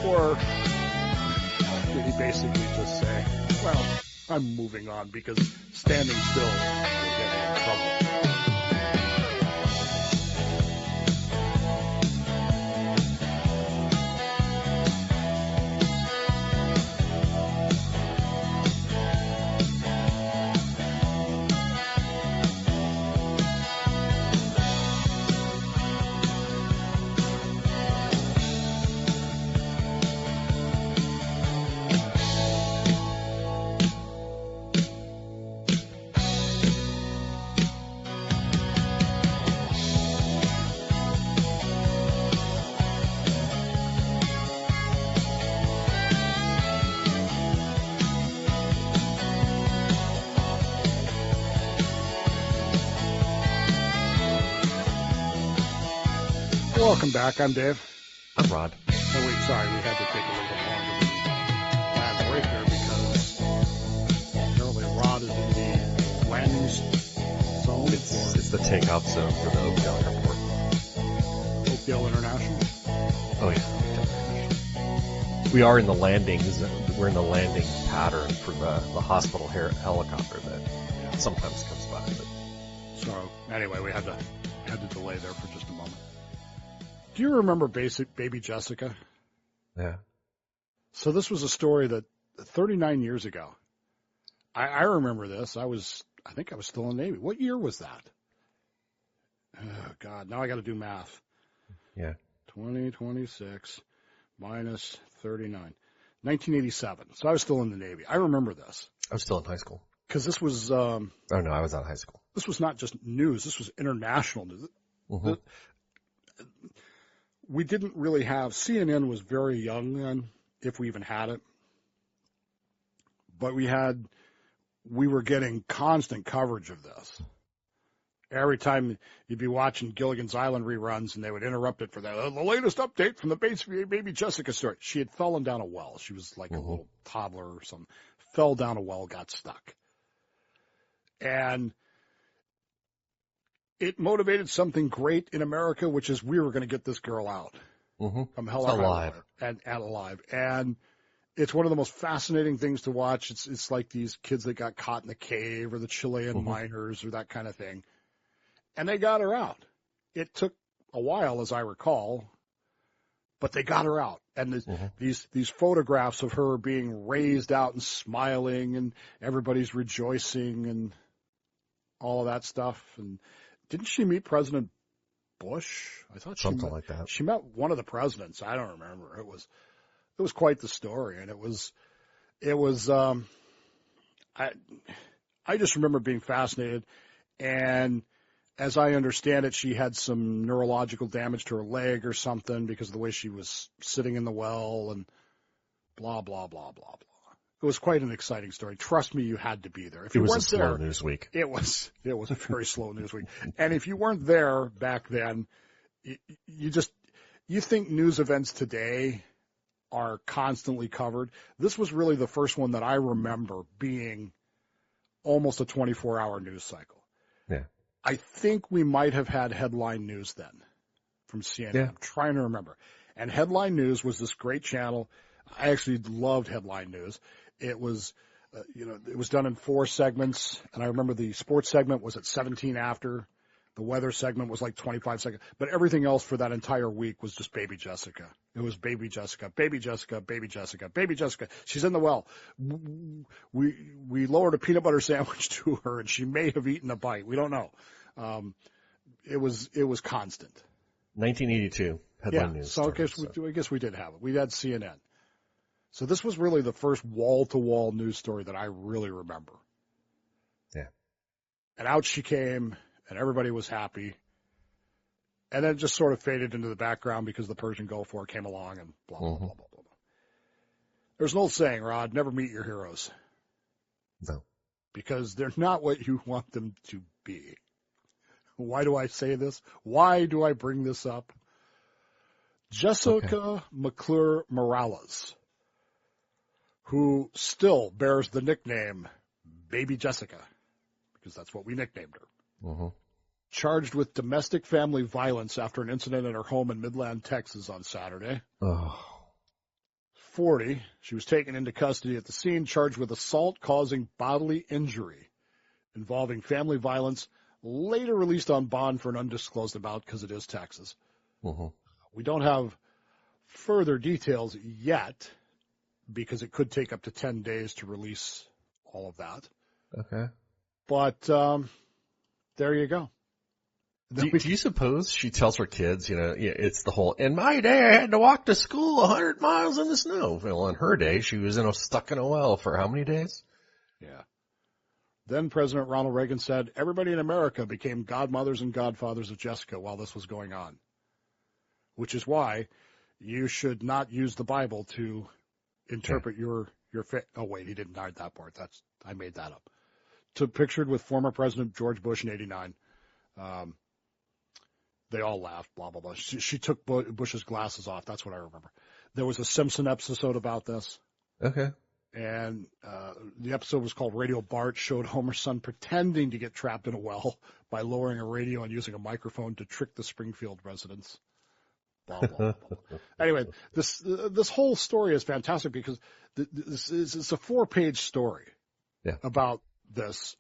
Or did he basically just say, well, I'm moving on because standing still will get me in trouble? Welcome back. I'm Dave. I'm Rod. Oh, wait, sorry. We had to take a little bit longer than planned break here because apparently Rod is in the landing zone. It's the takeoff zone for the Oakdale Airport. Oakdale International? Oh, yeah. We are in the landing zone. We're in the landing pattern for the hospital helicopter that sometimes comes by. But. So, anyway, we had to delay there for just a moment. Do you remember Baby Jessica? Yeah. So this was a story that 39 years ago. I remember this. I think I was still in the Navy. What year was that? Oh, God. Now I got to do math. Yeah. 2026 minus 39. 1987. So I was still in the Navy. I remember this. I was still in high school. Because this was... oh, no, I was out of high school. This was not just news. This was international news. Mm-hmm. We didn't really have... CNN was very young then, if we even had it. But we were getting constant coverage of this. Every time you'd be watching Gilligan's Island reruns and they would interrupt it for the latest update from the Baby Jessica story. She had fallen down a well. She was like a little toddler or something. Fell down a well, got stuck. And it motivated something great in America, which is we were going to get this girl out. From hell alive. And alive. And it's one of the most fascinating things to watch. It's like these kids that got caught in the cave or the Chilean miners or that kind of thing. And they got her out. It took a while, as I recall, but they got her out. And these photographs of her being raised out and smiling and everybody's rejoicing and all of that stuff. And didn't she meet President Bush? I thought something like that. She met one of the presidents. I don't remember. It was quite the story, and it was I just remember being fascinated. And as I understand it, she had some neurological damage to her leg or something because of the way she was sitting in the well and blah blah blah blah blah. It was quite an exciting story. Trust me, you had to be there. If you weren't there, it was a slow news week. It was a very slow news week. And if you weren't there back then, you think news events today are constantly covered. This was really the first one that I remember being almost a 24-hour news cycle. Yeah. I think we might have had headline news then from CNN. Yeah. I'm trying to remember. And headline news was this great channel. I actually loved headline news. It was, it was done in 4 segments. And I remember the sports segment was at 17 after. The weather segment was like 25 seconds. But everything else for that entire week was just Baby Jessica. It was Baby Jessica, Baby Jessica, Baby Jessica, Baby Jessica. She's in the well. We lowered a peanut butter sandwich to her, and she may have eaten a bite. We don't know. It was constant. 1982 headline news. So I guess we did have it. We had CNN. So this was really the first wall-to-wall news story that I really remember. Yeah. And out she came. And everybody was happy. And then it just sort of faded into the background because the Persian Gulf War came along and blah, blah, blah, blah, blah, blah. There's an old saying, Rod, never meet your heroes. No. Because they're not what you want them to be. Why do I say this? Why do I bring this up? Jessica McClure Morales, who still bears the nickname Baby Jessica, because that's what we nicknamed her. Mm-hmm. Charged with domestic family violence after an incident at her home in Midland, Texas on Saturday. Oh. 40, she was taken into custody at the scene, charged with assault causing bodily injury involving family violence, later released on bond for an undisclosed amount because it is Texas. Mm-hmm. We don't have further details yet because it could take up to 10 days to release all of that. Okay. But there you go. Do you suppose she tells her kids, it's the whole, in my day I had to walk to school 100 miles in the snow. Well, in her day, she was stuck in a well for how many days? Yeah. Then President Ronald Reagan said, everybody in America became godmothers and godfathers of Jessica while this was going on, which is why you should not use the Bible to interpret your oh, wait, he didn't add that part. I made that up. Pictured with former President George Bush in 89. They all laughed, blah, blah, blah. She took Bush's glasses off. That's what I remember. There was a Simpson episode about this. Okay. And the episode was called Radio Bart, showed Homer's son pretending to get trapped in a well by lowering a radio and using a microphone to trick the Springfield residents. Blah, blah, blah. Anyway, this whole story is fantastic because it's a 4-page story about this.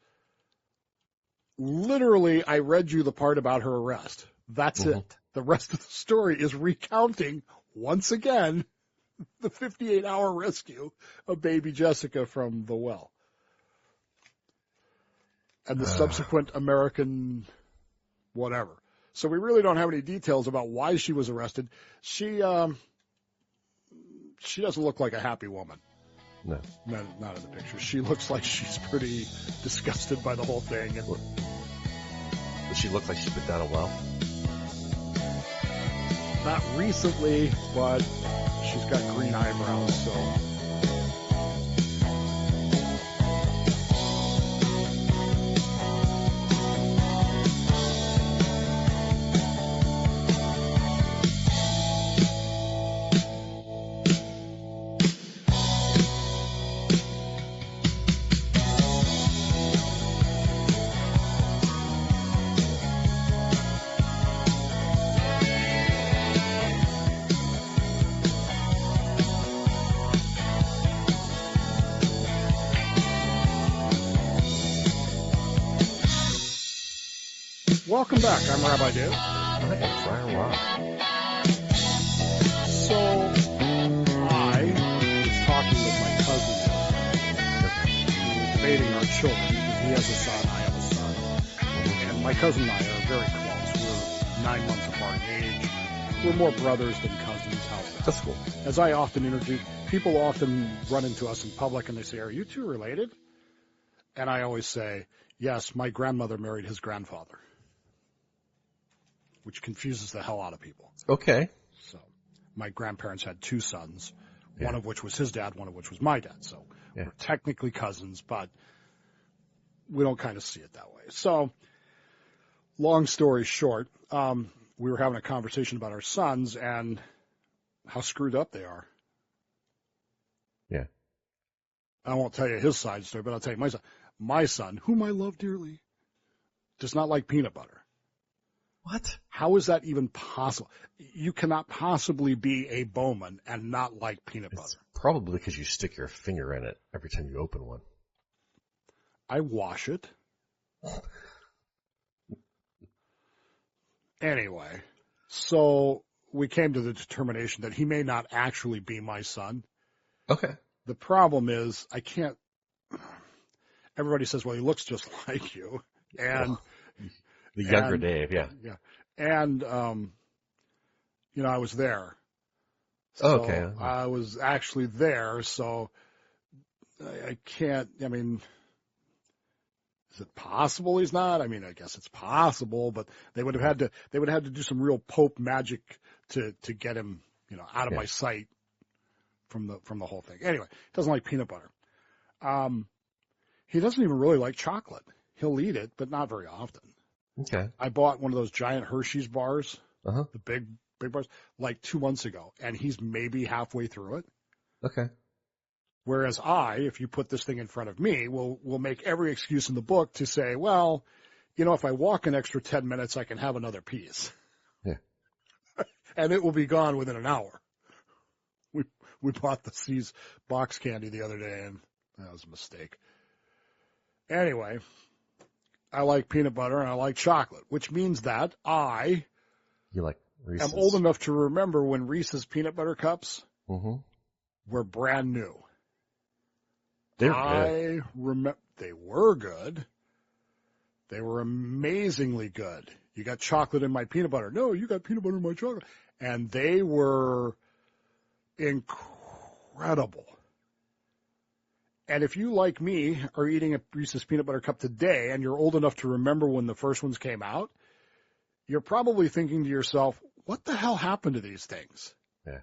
Literally, I read you the part about her arrest. That's it. The rest of the story is recounting, once again, the 58-hour rescue of baby Jessica from the well. And the subsequent American whatever. So we really don't have any details about why she was arrested. She doesn't look like a happy woman. No. Not in the picture. She looks like she's pretty disgusted by the whole thing. And does she look like she's been down a well? Not recently, but she's got green eyebrows, so. Welcome back. I'm Rabbi Dave. I am Friar Rock. So, I was talking with my cousin. We were debating our children. He has a son, I have a son. And my cousin and I are very close. We're 9 months apart in age. We're more brothers than cousins. How's that? That's cool. As I often introduce, people often run into us in public and they say, are you two related? And I always say, yes, my grandmother married his grandfather, which confuses the hell out of people. Okay. So my grandparents had 2 sons, one of which was his dad, one of which was my dad. So we're technically cousins, but we don't kind of see it that way. So long story short, we were having a conversation about our sons and how screwed up they are. I won't tell you his side story, but I'll tell you my son. My son, whom I love dearly, does not like peanut butter. What? How is that even possible? You cannot possibly be a Bowman and not like peanut butter. It's probably because you stick your finger in it every time you open one. I wash it. Anyway, so we came to the determination that he may not actually be my son. Okay. The problem is I can't. Everybody says, well, he looks just like you. And the younger Dave, yeah. Yeah. And, I was there. So okay. I was actually there, so I can't, is it possible he's not? I guess it's possible, but they would have had to do some real Pope magic to get him, out of my sight from the whole thing. Anyway, he doesn't like peanut butter. He doesn't even really like chocolate. He'll eat it, but not very often. Okay. I bought one of those giant Hershey's bars, the big bars, like 2 months ago, and he's maybe halfway through it. Okay. Whereas if you put this thing in front of me, will make every excuse in the book to say, well, if I walk an extra 10 minutes, I can have another piece. Yeah. And it will be gone within an hour. We bought the C's box candy the other day, and that was a mistake. Anyway, I like peanut butter and I like chocolate, which means that You like Reese's. am old enough to remember when Reese's peanut butter cups were brand new. They were good. They were good. They were amazingly good. You got chocolate in my peanut butter. No, you got peanut butter in my chocolate. And they were incredible. And if you, like me, are eating a Reese's peanut butter cup today and you're old enough to remember when the first ones came out, you're probably thinking to yourself, what the hell happened to these things? Yeah.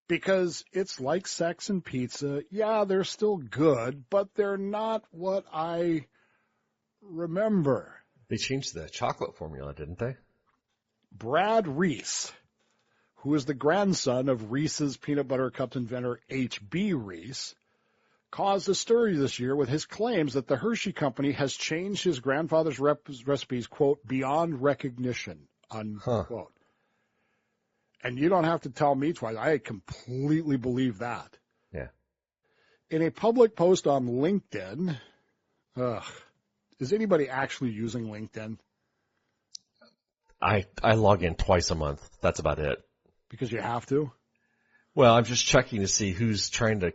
Because it's like sex and pizza. Yeah, they're still good, but they're not what I remember. They changed the chocolate formula, didn't they? Brad Reese, who is the grandson of Reese's peanut butter cup inventor H.B. Reese, caused a stir this year with his claims that the Hershey Company has changed his grandfather's recipes, quote, beyond recognition, unquote. And you don't have to tell me twice. I completely believe that. Yeah. In a public post on LinkedIn, is anybody actually using LinkedIn? I log in twice a month. That's about it. Because you have to? Well, I'm just checking to see who's trying to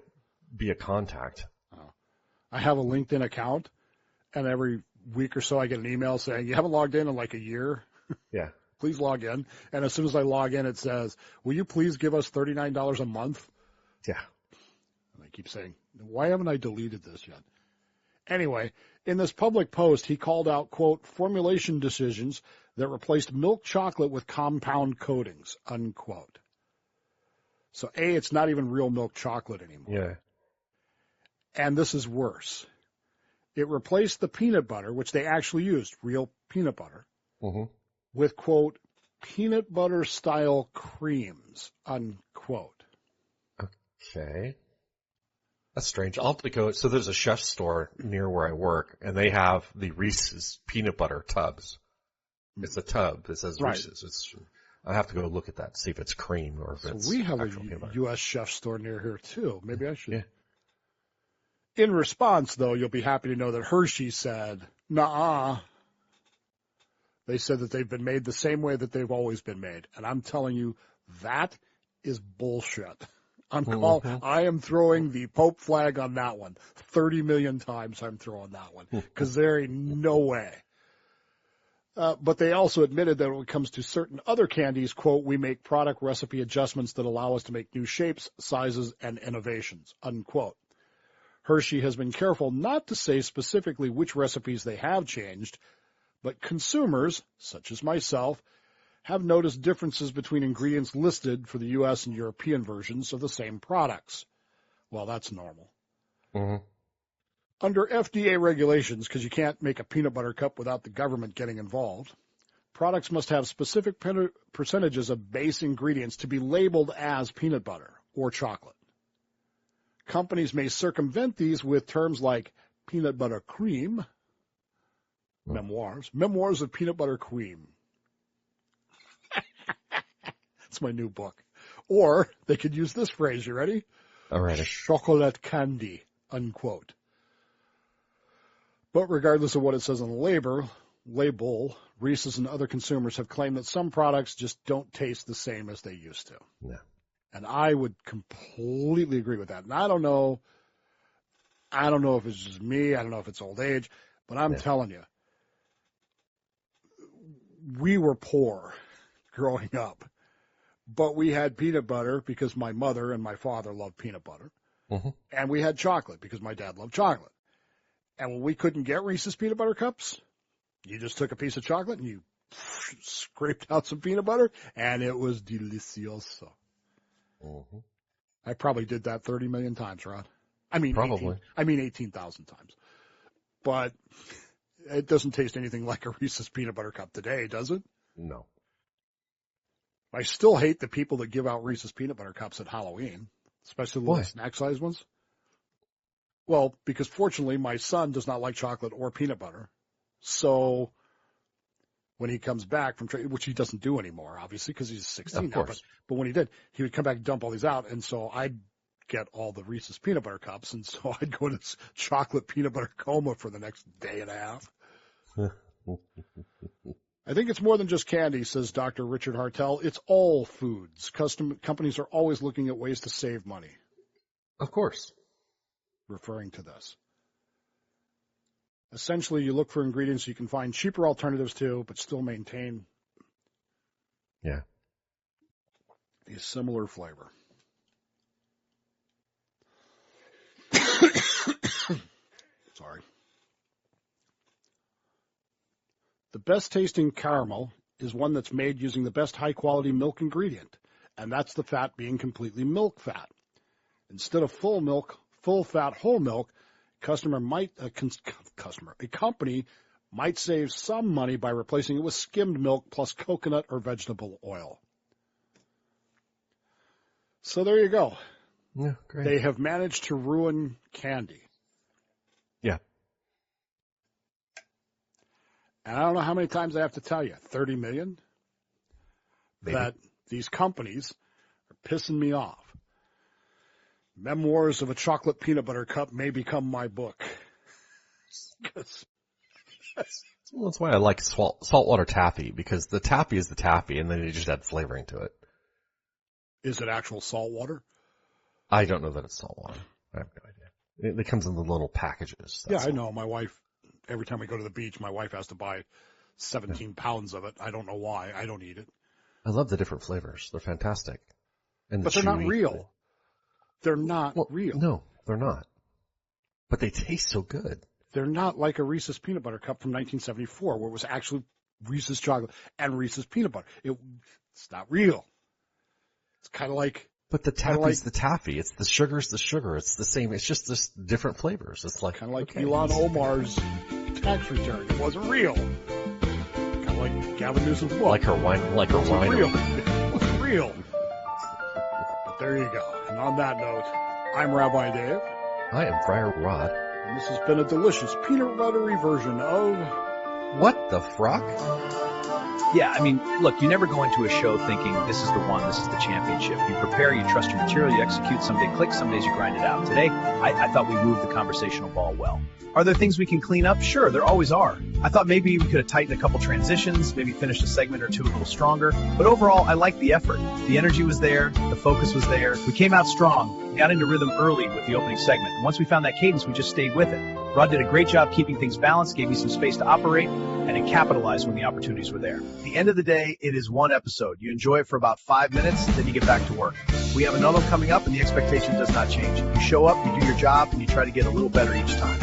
be a contact. Oh. I have a LinkedIn account, and every week or so I get an email saying, you haven't logged in like a year? Yeah. Please log in. And as soon as I log in, it says, will you please give us $39 a month? Yeah. And I keep saying, why haven't I deleted this yet? Anyway, in this public post, he called out, quote, formulation decisions that replaced milk chocolate with compound coatings, unquote. So, it's not even real milk chocolate anymore. Yeah. And this is worse. It replaced the peanut butter, which they actually used, real peanut butter, with, quote, peanut butter style creams, unquote. Okay. That's strange. I'll have to go. So there's a chef store near where I work, and they have the Reese's peanut butter tubs. It's a tub that says Reese's. I have to go look at that, see if it's cream or if it's we have a U.S. chef store near here, too. Maybe I should. Yeah. In response, though, you'll be happy to know that Hershey said, nuh-uh. They said that they've been made the same way that they've always been made. And I'm telling you, that is bullshit. I am throwing the Pope flag on that one. 30 million times I'm throwing that one because there ain't no way. But they also admitted that when it comes to certain other candies, quote, we make product recipe adjustments that allow us to make new shapes, sizes, and innovations, unquote. Hershey has been careful not to say specifically which recipes they have changed, but consumers, such as myself, have noticed differences between ingredients listed for the U.S. and European versions of the same products. Well, that's normal. Under FDA regulations, because you can't make a peanut butter cup without the government getting involved, products must have specific percentages of base ingredients to be labeled as peanut butter or chocolate. Companies may circumvent these with terms like peanut butter cream, memoirs of peanut butter cream. It's my new book. Or they could use this phrase. You ready? All right. Chocolate candy, unquote. But regardless of what it says on the label, Reese's and other consumers have claimed that some products just don't taste the same as they used to. No. And I would completely agree with that. And I don't know if it's just me. I don't know if it's old age. But I'm telling you, we were poor growing up. But we had peanut butter because my mother and my father loved peanut butter. Mm-hmm. And we had chocolate because my dad loved chocolate. And when we couldn't get Reese's peanut butter cups, you just took a piece of chocolate and you scraped out some peanut butter, and it was delicioso. Mm-hmm. I probably did that 30 million times, Rod. I mean, probably. 18,000 times. But it doesn't taste anything like a Reese's peanut butter cup today, does it? No. I still hate the people that give out Reese's peanut butter cups at Halloween, especially the little snack-sized ones. Well, because fortunately my son does not like chocolate or peanut butter. So when he comes back from which he doesn't do anymore, obviously, because he's 16 now. But when he did, he would come back and dump all these out. And so I'd get all the Reese's peanut butter cups. And so I'd go to this chocolate peanut butter coma for the next day and a half. I think it's more than just candy, says Dr. Richard Hartel. It's all foods. Companies are always looking at ways to save money. Of course. Referring to this. Essentially, you look for ingredients you can find cheaper alternatives to, but still maintain a similar flavor. Sorry. The best tasting caramel is one that's made using the best high-quality milk ingredient, and that's the fat being completely milk fat. Instead of full-fat whole milk, a company might save some money by replacing it with skimmed milk plus coconut or vegetable oil. So there you go. Yeah, great. They have managed to ruin candy. Yeah. And I don't know how many times I have to tell you, 30 million, Maybe. That these companies are pissing me off. Memoirs of a Chocolate Peanut Butter Cup may become my book. Well, that's why I like saltwater taffy, because the taffy is the taffy, and then you just add flavoring to it. Is it actual salt water? I don't know that it's salt water. I have no idea. It comes in the little packages. I know. My wife, every time we go to the beach, my wife has to buy 17 pounds of it. I don't know why. I don't eat it. I love the different flavors. They're fantastic. But they're not real. They're not real. No, they're not. But they taste so good. They're not like a Reese's Peanut Butter Cup from 1974, where it was actually Reese's chocolate and Reese's peanut butter. It's not real. It's kind of like... But the taffy's the taffy. It's the sugar's the sugar. It's the same. It's just this different flavors. It's like kind of like Ilhan Omar's tax return. It wasn't real. Kind of like Gavin Newsom's book. Like her wine. Like her wine. Real. It wasn't real. But there you go. And on that note, I'm Rabbi Dave. I am Friar Rod. And this has been a delicious peanut buttery version of... What the Frock? Yeah, I mean, look, you never go into a show thinking this is the one, this is the championship. You prepare, you trust your material, you execute, some day click, some days you grind it out. Today, I thought we moved the conversational ball well. Are there things we can clean up? Sure, there always are. I thought maybe we could have tightened a couple transitions, maybe finished a segment or two a little stronger. But overall, I liked the effort. The energy was there, the focus was there. We came out strong. We got into rhythm early with the opening segment. And once we found that cadence, we just stayed with it. Rod did a great job keeping things balanced, gave me some space to operate, and it capitalized when the opportunities were there. At the end of the day, it is one episode. You enjoy it for about 5 minutes, then you get back to work. We have another coming up, and the expectation does not change. You show up, you do your job, and you try to get a little better each time.